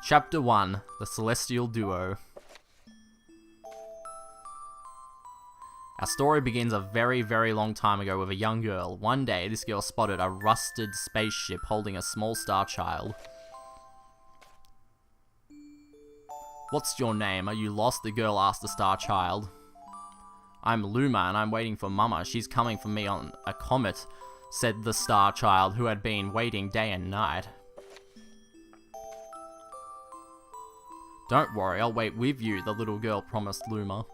Chapter 1, The Celestial Duo. Our story begins a very, very long time ago with a young girl. One day, this girl spotted a rusted spaceship holding a small star child. "What's your name? Are you lost?" the girl asked the star child. "I'm Luma and I'm waiting for Mama. She's coming for me on a comet," said the star child, who had been waiting day and night. "Don't worry, I'll wait with you," the little girl promised Luma.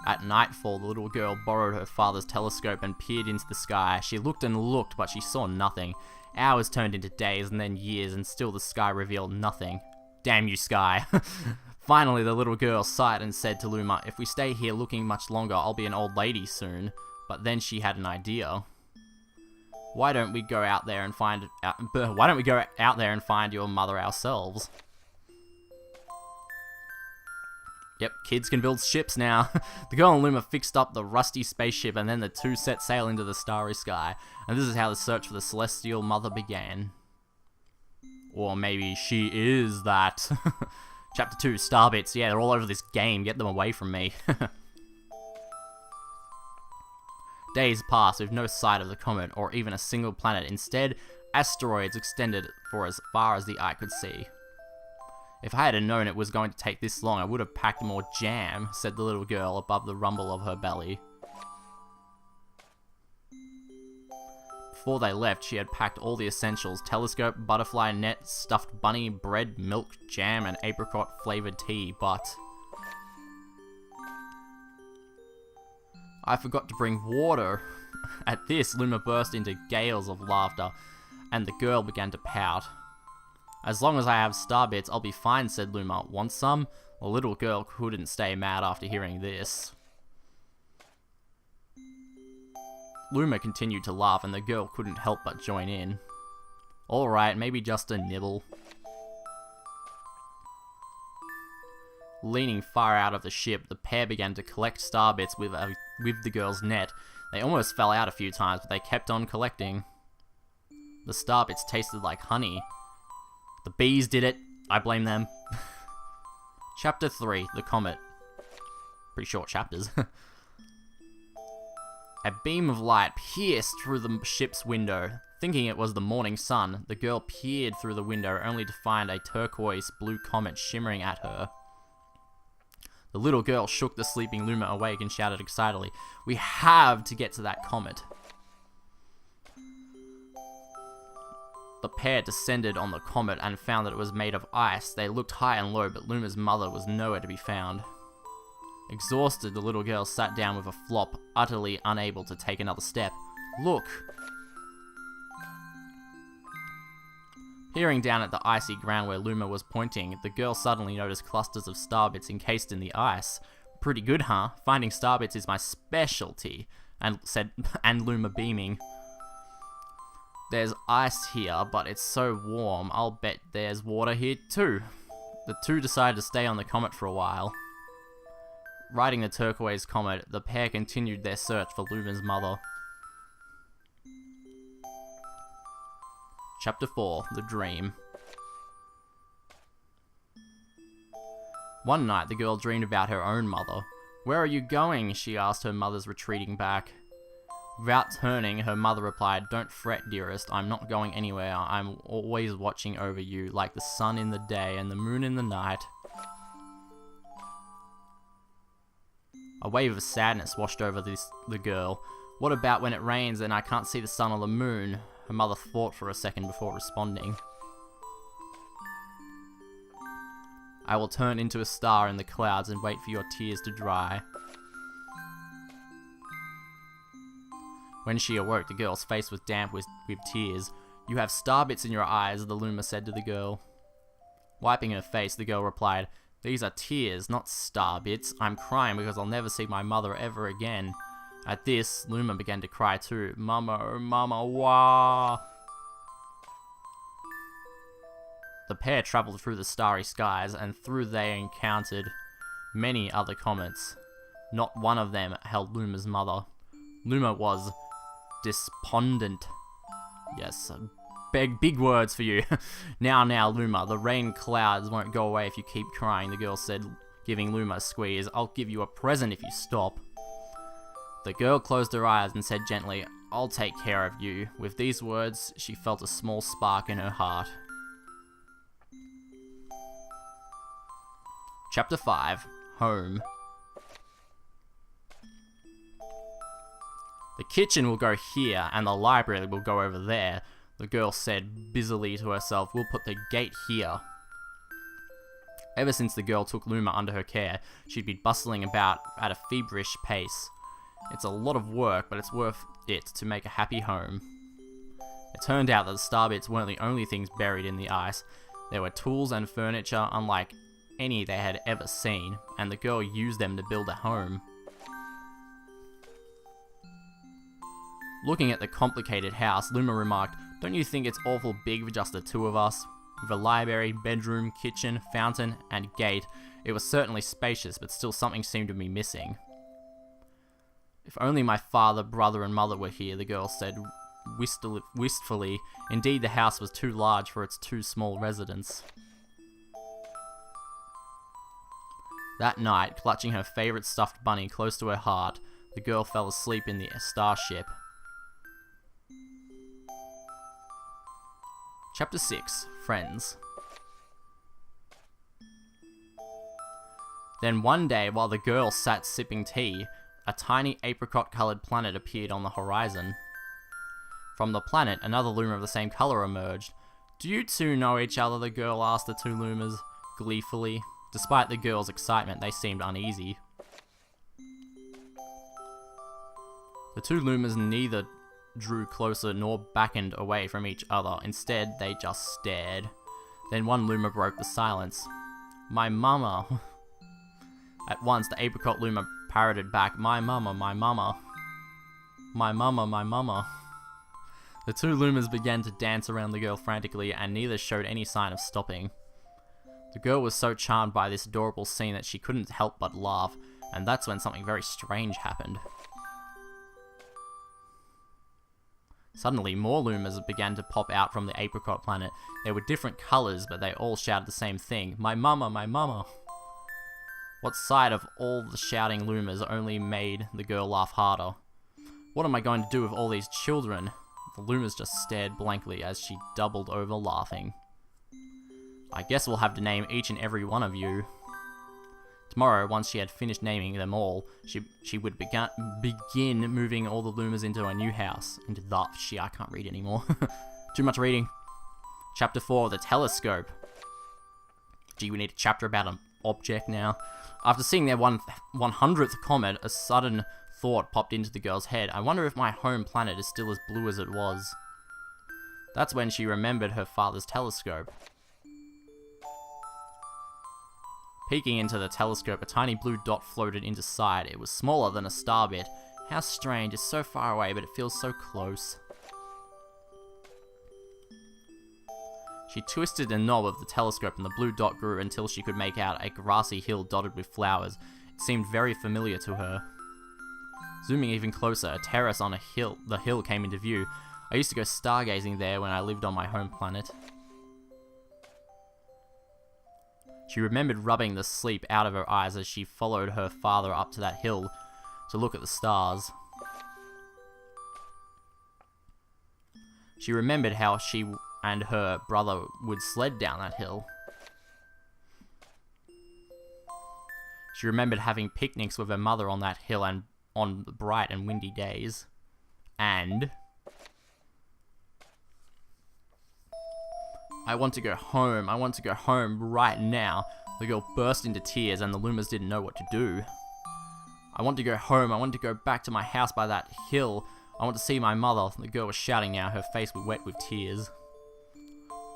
At nightfall, the little girl borrowed her father's telescope and peered into the sky. She looked and looked, but she saw nothing. Hours turned into days and then years, and still the sky revealed nothing. "Damn you, sky." Finally, the little girl sighed and said to Luma, "If we stay here looking much longer, I'll be an old lady soon." But then she had an idea. Why don't we go out there and find your mother ourselves?" Yep, kids can build ships now. The girl and Luma fixed up the rusty spaceship, and then the two set sail into the starry sky. And this is how the search for the celestial mother began. Or maybe she is that. Chapter 2, Starbits. Yeah, they're all over this game. Get them away from me. Days passed with no sight of the comet or even a single planet. Instead, asteroids extended for as far as the eye could see. "If I had known it was going to take this long, I would have packed more jam," said the little girl above the rumble of her belly. Before they left, she had packed all the essentials: telescope, butterfly net, stuffed bunny, bread, milk, jam, and apricot-flavored tea, but "I forgot to bring water." At this, Luma burst into gales of laughter, and the girl began to pout. "As long as I have Starbits, I'll be fine," said Luma. "Want some?" The little girl couldn't stay mad after hearing this. Luma continued to laugh, and the girl couldn't help but join in. "Alright, maybe just a nibble." Leaning far out of the ship, the pair began to collect Starbits with the girl's net. They almost fell out a few times, but they kept on collecting. The Starbits tasted like honey. The bees did it. I blame them. Chapter 3, The Comet. Pretty short chapters. A beam of light pierced through the ship's window. Thinking it was the morning sun, the girl peered through the window only to find a turquoise blue comet shimmering at her. The little girl shook the sleeping Luma awake and shouted excitedly, "We have to get to that comet." The pair descended on the comet and found that it was made of ice. They looked high and low, but Luma's mother was nowhere to be found. Exhausted, the little girl sat down with a flop, utterly unable to take another step. "Look!" Peering down at the icy ground where Luma was pointing, the girl suddenly noticed clusters of Starbits encased in the ice. "Pretty good, huh? Finding Starbits is my specialty," and Luma beaming. "There's ice here, but it's so warm. I'll bet there's water here too." The two decided to stay on the comet for a while. Riding the turquoise comet, the pair continued their search for Luma's mother. Chapter 4, The Dream. One night, the girl dreamed about her own mother. "Where are you going?" she asked her mother's retreating back. Without turning, her mother replied, "Don't fret, dearest. I'm not going anywhere. I'm always watching over you, like the sun in the day and the moon in the night." A wave of sadness washed over the girl. "What about when it rains and I can't see the sun or the moon?" Her mother thought for a second before responding. "I will turn into a star in the clouds and wait for your tears to dry." When she awoke, the girl's face was damp with tears. "You have Starbits in your eyes," the Luma said to the girl. Wiping her face, the girl replied, "These are tears, not Starbits. I'm crying because I'll never see my mother ever again." At this, Luma began to cry too. "Mama, oh mama, wah!" The pair traveled through the starry skies, and through they encountered many other comets. Not one of them held Luma's mother. Luma was despondent. Yes, big words for you. Now, Luma, the rain clouds won't go away if you keep crying, the girl said, giving Luma a squeeze. I'll give you a present if you stop. The girl closed her eyes and said gently, I'll take care of you. With these words, she felt a small spark in her heart. Chapter 5. Home. The kitchen will go here, and the library will go over there, the girl said busily to herself. We'll put the gate here. Ever since the girl took Luma under her care, she'd been bustling about at a feverish pace. It's a lot of work, but it's worth it to make a happy home. It turned out that the star bits weren't the only things buried in the ice. There were tools and furniture unlike any they had ever seen, and the girl used them to build a home. Looking at the complicated house, Luma remarked, don't you think it's awful big for just the two of us? With a library, bedroom, kitchen, fountain, and gate, it was certainly spacious, but still something seemed to be missing. If only my father, brother, and mother were here, the girl said wistfully. Indeed, the house was too large for its two small residents. That night, clutching her favorite stuffed bunny close to her heart, the girl fell asleep in the starship. Chapter 6. Friends. Then one day, while the girl sat sipping tea, a tiny apricot-coloured planet appeared on the horizon. From the planet, another Luma of the same colour emerged. Do you two know each other? The girl asked the two Lumas, gleefully. Despite the girl's excitement, they seemed uneasy. The two Lumas neither drew closer nor beckoned away from each other. Instead, they just stared. Then one Luma broke the silence. My mama. At once, the apricot Luma parroted back, my mama, my mama. My mama, my mama. The two Lumas began to dance around the girl frantically, and neither showed any sign of stopping. The girl was so charmed by this adorable scene that she couldn't help but laugh, and that's when something very strange happened. Suddenly, more Lumas began to pop out from the apricot planet. They were different colours, but they all shouted the same thing, my mama, my mama. What sight of all the shouting Lumas only made the girl laugh harder. What am I going to do with all these children? The Lumas just stared blankly as she doubled over laughing. I guess we'll have to name each and every one of you. Tomorrow, once she had finished naming them all, she would begin moving all the Lumas into a new house. Into the... I can't read anymore. Too much reading. Chapter 4, the telescope. Gee, we need a chapter about an object now. After seeing their 100th comet, a sudden thought popped into the girl's head. I wonder if my home planet is still as blue as it was. That's when she remembered her father's telescope. Peeking into the telescope, a tiny blue dot floated into sight. It was smaller than a star bit. How strange, it's so far away, but it feels so close. She twisted the knob of the telescope and the blue dot grew until she could make out a grassy hill dotted with flowers. It seemed very familiar to her. Zooming even closer, a terrace on the hill came into view. I used to go stargazing there when I lived on my home planet. She remembered rubbing the sleep out of her eyes as she followed her father up to that hill to look at the stars. She remembered how she and her brother would sled down that hill. She remembered having picnics with her mother on that hill and on bright and windy days. And... I want to go home. I want to go home right now. The girl burst into tears and the Lumas didn't know what to do. I want to go home. I want to go back to my house by that hill. I want to see my mother. The girl was shouting now, her face was wet with tears.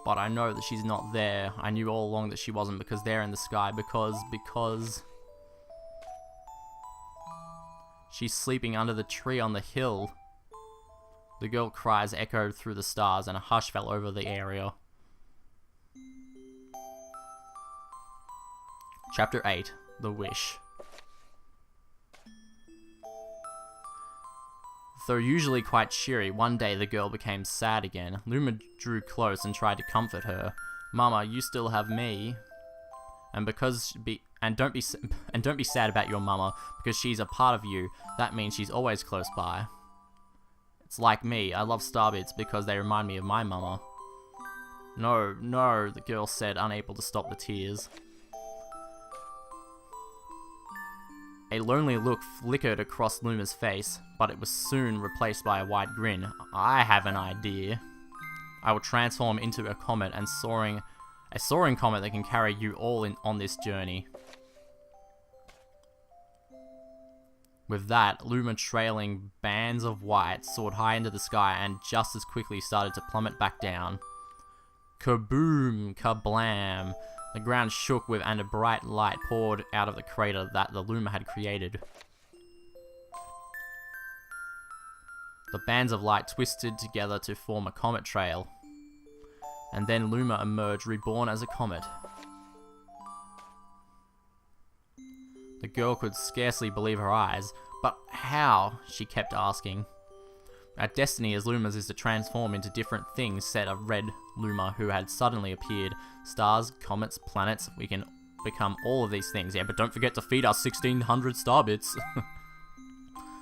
But I know that she's not there. I knew all along that she wasn't because they're in the sky. Because... She's sleeping under the tree on the hill. The girl's cries echoed through the stars and a hush fell over the area. Chapter 8. The Wish. Though usually quite cheery, one day the girl became sad again. Luma drew close and tried to comfort her. Mama, you still have me. And don't be sad about your mama, because she's a part of you. That means she's always close by. It's like me. I love starbits because they remind me of my mama. No, no, the girl said, unable to stop the tears. A lonely look flickered across Luma's face, but it was soon replaced by a wide grin. I have an idea. I will transform into a comet and a soaring comet that can carry you all on this journey. With that, Luma, trailing bands of white, soared high into the sky and just as quickly started to plummet back down. Kaboom! Kablam! The ground shook and a bright light poured out of the crater that the Luma had created. The bands of light twisted together to form a comet trail. And then Luma emerged, reborn as a comet. The girl could scarcely believe her eyes. But how? She kept asking. Our destiny as Lumas is to transform into different things, said a red Luma who had suddenly appeared. Stars, comets, planets, we can become all of these things. Yeah, but don't forget to feed us 1600 starbits.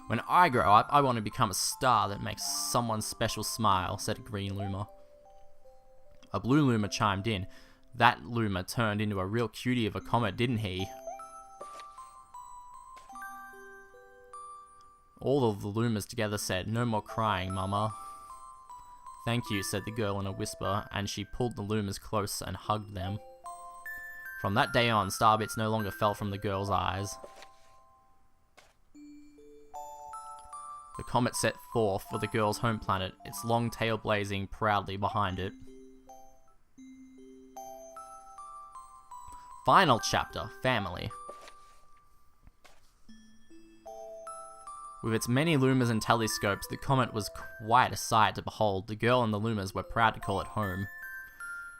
When I grow up, I want to become a star that makes someone special smile, said a green Luma. A blue Luma chimed in. That Luma turned into a real cutie of a comet, didn't he? All of the Lumas together said, no more crying, Mama. Thank you, said the girl in a whisper, and she pulled the Lumas close and hugged them. From that day on, starbits no longer fell from the girl's eyes. The comet set forth for the girl's home planet, its long tail blazing proudly behind it. Final chapter, Family. With its many Lumas and telescopes, the comet was quite a sight to behold. The girl and the Lumas were proud to call it home.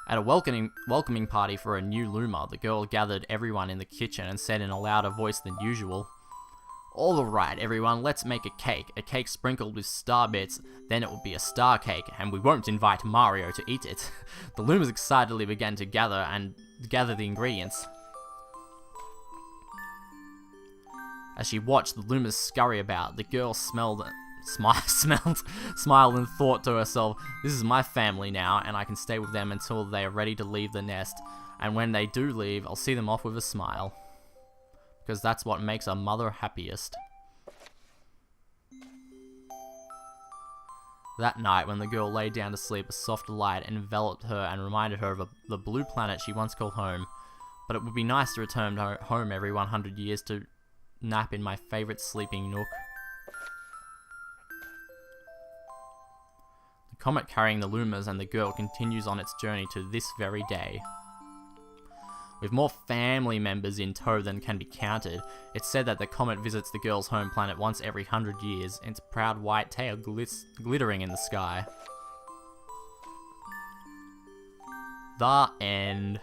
At a welcoming party for a new Luma, the girl gathered everyone in the kitchen and said in a louder voice than usual, "All right, everyone, let's make a cake sprinkled with star bits, then it will be a star cake, and we won't invite Mario to eat it." The Lumas excitedly began to gather the ingredients. As she watched the Lumas scurry about, the girl smiled and thought to herself, this is my family now, and I can stay with them until they are ready to leave the nest, and when they do leave, I'll see them off with a smile. Because that's what makes a mother happiest. That night, when the girl lay down to sleep, a soft light enveloped her and reminded her of the blue planet she once called home. But it would be nice to return home every 100 years to nap in my favourite sleeping nook. The comet carrying the Lumas and the girl continues on its journey to this very day. With more family members in tow than can be counted, it's said that the comet visits the girl's home planet once every 100 years, its proud white tail glittering in the sky. The end.